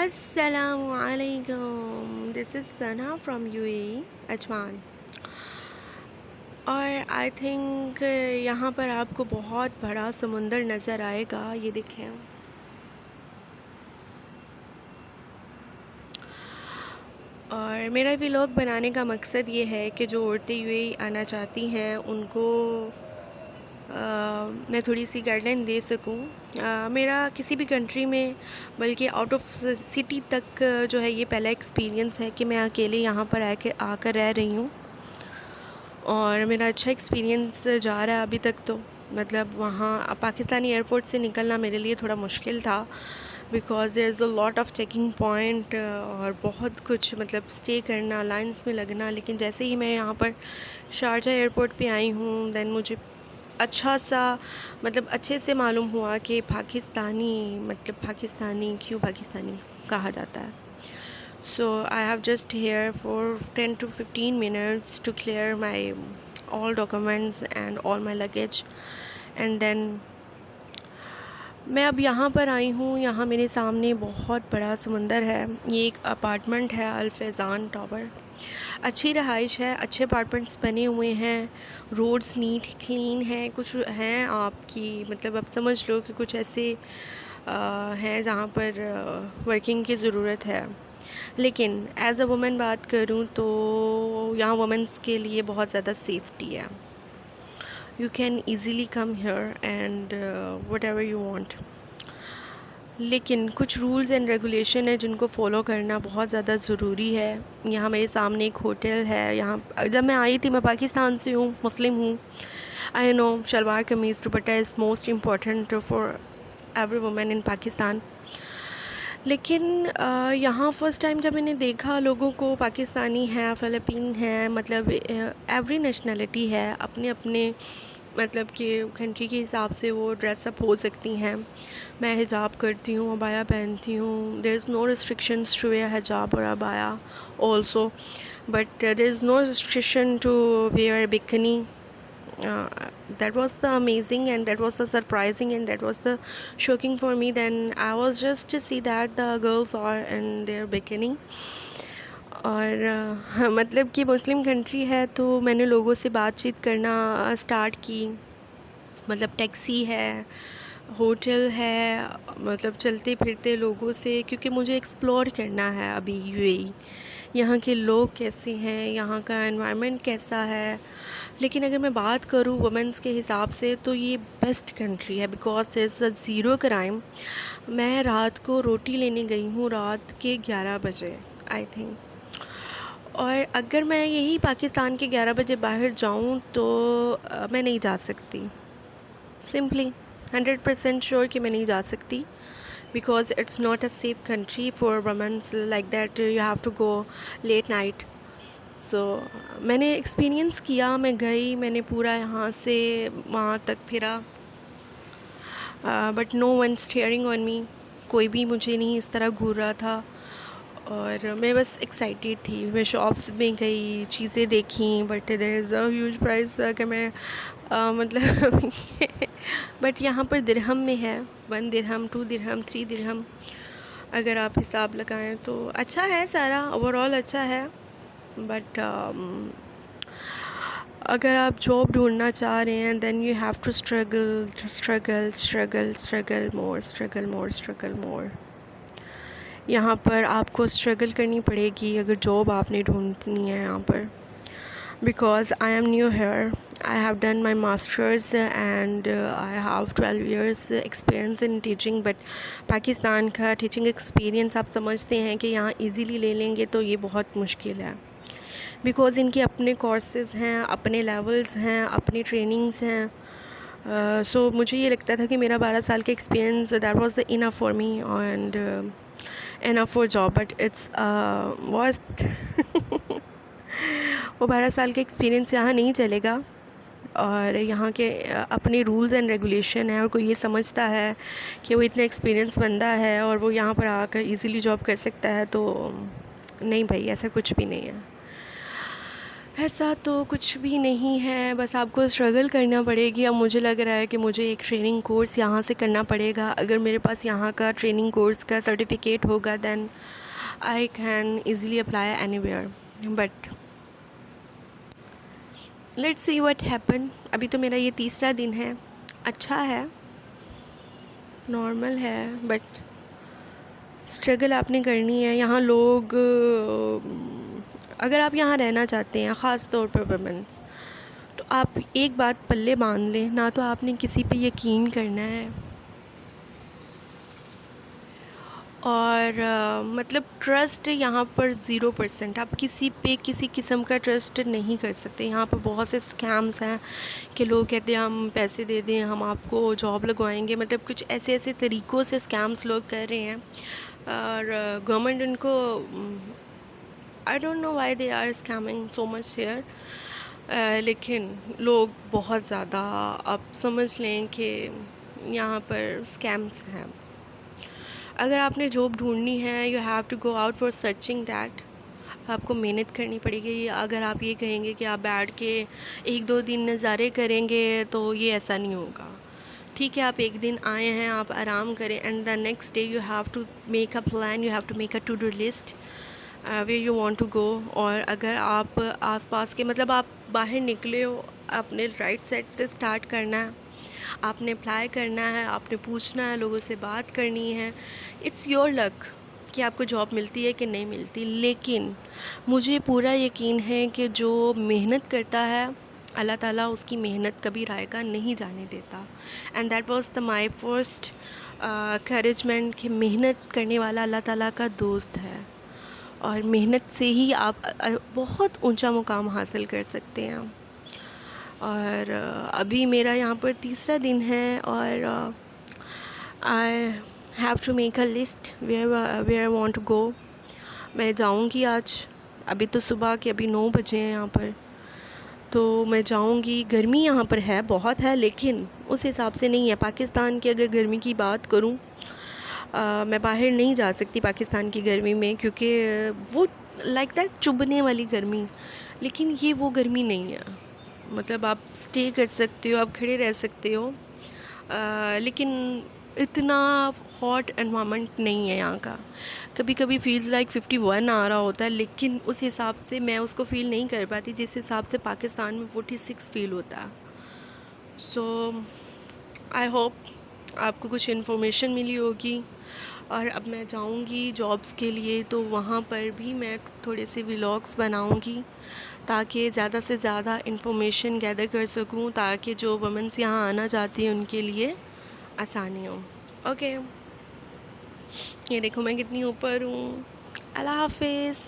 السلام علیکم، دس از ثنا from you اے ای اجمان. اور آئی تھنک یہاں پر آپ کو بہت بڑا سمندر نظر آئے گا. یہ دیکھیں. اور میرا ولاگ بنانے کا مقصد یہ ہے کہ جو عورتیں یو اے ای آنا چاہتی ہیں ان کو میں تھوڑی سی گائیڈ لائن دے سکوں. میرا کسی بھی کنٹری میں بلکہ آؤٹ آف سٹی تک جو ہے یہ پہلا ایکسپیرینس ہے کہ میں اکیلے یہاں پر آ کر رہ رہی ہوں. اور میرا اچھا ایکسپیرینس جا رہا ہے ابھی تک. تو مطلب وہاں پاکستانی ایئرپورٹ سے نکلنا میرے لیے تھوڑا مشکل تھا because there is a lot of checking point اور بہت کچھ مطلب اسٹے کرنا، لائنس میں لگنا. لیکن جیسے ہی میں یہاں پر شارجہ ایئرپورٹ پہ آئی ہوں دین مجھے اچھا سا مطلب اچھے سے معلوم ہوا کہ پاکستانی کیوں پاکستانی کہا جاتا ہے. So I have just here for 10 to 15 minutes to clear my all documents and all my luggage, and then میں اب یہاں پر آئی ہوں. یہاں میرے سامنے بہت بڑا سمندر ہے. یہ ایک اپارٹمنٹ ہے الفیضان ٹاور. اچھی رہائش ہے، اچھے اپارٹمنٹس بنے ہوئے ہیں، روڈز نیٹ کلین ہیں. کچھ ہیں آپ کی مطلب اب سمجھ لو کہ کچھ ایسے ہیں جہاں پر ورکنگ کی ضرورت ہے. لیکن ایز اے وومن بات کروں تو یہاں وومنس کے لیے بہت زیادہ سیفٹی ہے. You can easily come here and what ever you want. لیکن کچھ رولز اینڈ ریگولیشن ہیں جن کو فالو کرنا بہت زیادہ ضروری ہے. یہاں میرے سامنے ایک ہوٹل ہے. یہاں جب میں آئی تھی، میں پاکستان سے ہوں، مسلم ہوں. I know shalwar kameez dupatta is most important for every woman in Pakistan. لیکن یہاں فرسٹ ٹائم جب میں نے دیکھا لوگوں کو، پاکستانی ہے، فلپین ہے، مطلب ایوری نیشنلٹی ہے، اپنے اپنے مطلب کہ کنٹری کے حساب سے وہ ڈریس اپ ہو سکتی ہیں. میں حجاب کرتی ہوں، عبایا پہنتی ہوں. There is no restrictions to wear حجاب اور عبایا also, but there is no restriction to wear bikini. That was the amazing and that was the surprising and that was the shocking for me. Then I was just to see that the girls are in their bikini. اور مطلب کہ مسلم country ہے تو میں نے لوگوں سے بات چیت کرنا اسٹارٹ کی. مطلب ٹیکسی ہے، ہوٹل ہے، مطلب چلتے پھرتے لوگوں سے، کیونکہ مجھے ایکسپلور کرنا ہے ابھی یو اے ای. یہاں کے لوگ کیسے ہیں، یہاں کا انوائرمنٹ کیسا ہے. لیکن اگر میں بات کروں وومنس کے حساب سے تو یہ بیسٹ کنٹری ہے because there is a zero crime. میں رات کو روٹی لینے گئی ہوں رات کے 11 بجے آئی تھنک. اور اگر میں یہی پاکستان کے 11 بجے باہر جاؤں تو میں نہیں جا سکتی. سمپلی 100% شیور کہ میں نہیں جا سکتی because it's not a safe country for womens like that you have to go late night. So میں نے ایکسپیرینس کیا، میں گئی، میں نے پورا یہاں سے وہاں تک پھرا، بٹ نو ون اسٹیئرنگ آن می. کوئی بھی مجھے نہیں اس طرح گھور رہا تھا. اور میں بس ایکسائٹیڈ تھی. میں شاپس میں گئی، چیزیں دیکھیں، but there is a huge price کہ میں مطلب بٹ یہاں پر درہم میں ہے. 1 درہم، 2 درہم، 3 درہم اگر آپ حساب لگائیں تو اچھا ہے. سارا اوور آل اچھا ہے. بٹ اگر آپ جاب ڈھونڈنا چاہ رہے ہیں then you have to struggle more. یہاں پر آپ کو اسٹرگل کرنی پڑے گی اگر جاب آپ نے ڈھونڈنی ہے یہاں پر. Because I am new here. I have done my master's and I have 12 years experience in teaching, but Pakistan کا ٹیچنگ ایکسپیرینس آپ سمجھتے ہیں کہ یہاں ایزیلی لے لیں گے تو یہ بہت مشکل ہے. بیکاز ان کے اپنے کورسز ہیں، اپنے لیولز ہیں، اپنی ٹریننگز ہیں. سو مجھے یہ لگتا تھا کہ میرا 12 سال کا experience that was enough for me and enough for job, but it's was وہ 12 سال کا ایکسپیرینس یہاں نہیں چلے گا. اور یہاں کے اپنے رولز اینڈ ریگولیشن ہیں، اور کوئی یہ سمجھتا ہے کہ وہ اتنا ایکسپیرینس بندہ ہے اور وہ یہاں پر آ کر ایزیلی جاب کر سکتا ہے تو نہیں بھائی، ایسا کچھ بھی نہیں ہے. ایسا تو کچھ بھی نہیں ہے، بس آپ کو اسٹرگل کرنا پڑے گی. اب مجھے لگ رہا ہے کہ مجھے ایک ٹریننگ کورس یہاں سے کرنا پڑے گا. اگر میرے پاس یہاں کا ٹریننگ کورس کا سرٹیفکیٹ ہوگا then I can easily apply anywhere. But let's see what happen. ابھی تو میرا یہ تیسرا دن ہے. اچھا ہے، نارمل ہے، بٹ اسٹرگل آپ نے کرنی ہے. یہاں لوگ اگر آپ یہاں رہنا چاہتے ہیں، خاص طور پر ویمنس، تو آپ ایک بات پلے باندھ لیں، نہ تو آپ نے کسی پہ یقین کرنا ہے، اور مطلب ٹرسٹ یہاں پر 0%. آپ کسی پہ کسی قسم کا ٹرسٹ نہیں کر سکتے. یہاں پر بہت سے اسکیمز ہیں کہ لوگ کہتے ہیں ہم پیسے دے دیں، ہم آپ کو جاب لگوائیں گے. مطلب کچھ ایسے ایسے طریقوں سے اسکیمز لوگ کر رہے ہیں، اور گورنمنٹ ان کو I don't know why they are scamming so much here. لیکن لوگ بہت زیادہ، آپ سمجھ لیں کہ یہاں پر اسکیمس ہیں. اگر آپ نے جاب ڈھونڈنی ہے، you have to go out for searching that. آپ کو محنت کرنی پڑے گی. اگر آپ یہ کہیں گے کہ آپ بیٹھ کے ایک دو دن نظارے کریں گے تو یہ ایسا نہیں ہوگا. ٹھیک ہے، آپ ایک دن آئے ہیں، آپ آرام کریں، and the next day you have to make a plan, you have to make a to do list where you want to go. اور اگر آپ آس پاس کے، مطلب آپ باہر نکلے ہو، آپ نے رائٹ سائڈ سے اسٹارٹ کرنا ہے. آپ نے اپلائی کرنا ہے، آپ نے پوچھنا ہے، لوگوں سے بات کرنی ہے. اٹس یور لک کہ آپ کو جاب ملتی ہے کہ نہیں ملتی. لیکن مجھے پورا یقین ہے کہ جو محنت کرتا ہے، اللہ تعالیٰ اس کی محنت کبھی رائے کا نہیں جانے دیتا. And that was the my first encouragement کہ محنت کرنے والا اللہ تعالیٰ کا دوست ہے، اور محنت سے ہی آپ بہت اونچا مقام حاصل کر سکتے ہیں. اور ابھی میرا یہاں پر تیسرا دن ہے، اور I have to make a list where I want to go. میں جاؤں گی آج. ابھی تو صبح کے ابھی 9 بجے ہیں یہاں پر، تو میں جاؤں گی. گرمی یہاں پر ہے، بہت ہے، لیکن اس حساب سے نہیں ہے. پاکستان کی اگر گرمی کی بات کروں، میں باہر نہیں جا سکتی پاکستان کی گرمی میں، کیونکہ وہ لائک دیٹ چبھنے والی گرمی. لیکن یہ وہ گرمی نہیں ہے. مطلب آپ اسٹے کر سکتے ہو، آپ کھڑے رہ سکتے ہو، لیکن اتنا ہاٹ انوائرمنٹ نہیں ہے یہاں کا. کبھی کبھی فیلز لائک 51 آ رہا ہوتا ہے، لیکن اس حساب سے میں اس کو فیل نہیں کر پاتی جس حساب سے پاکستان میں 46 فیل ہوتا ہے. سو آئی ہوپ آپ کو کچھ انفارمیشن ملی ہوگی. اور اب میں جاؤں گی جابس کے لیے، تو وہاں پر بھی میں تھوڑے سے ولاگس بناؤں گی تاکہ زیادہ سے زیادہ انفارمیشن گیدر کر سکوں، تاکہ جو وومنس یہاں آنا چاہتی ہیں ان کے لیے آسانی ہو. اوکے، یہ دیکھو میں کتنی اوپر ہوں. اللہ حافظ.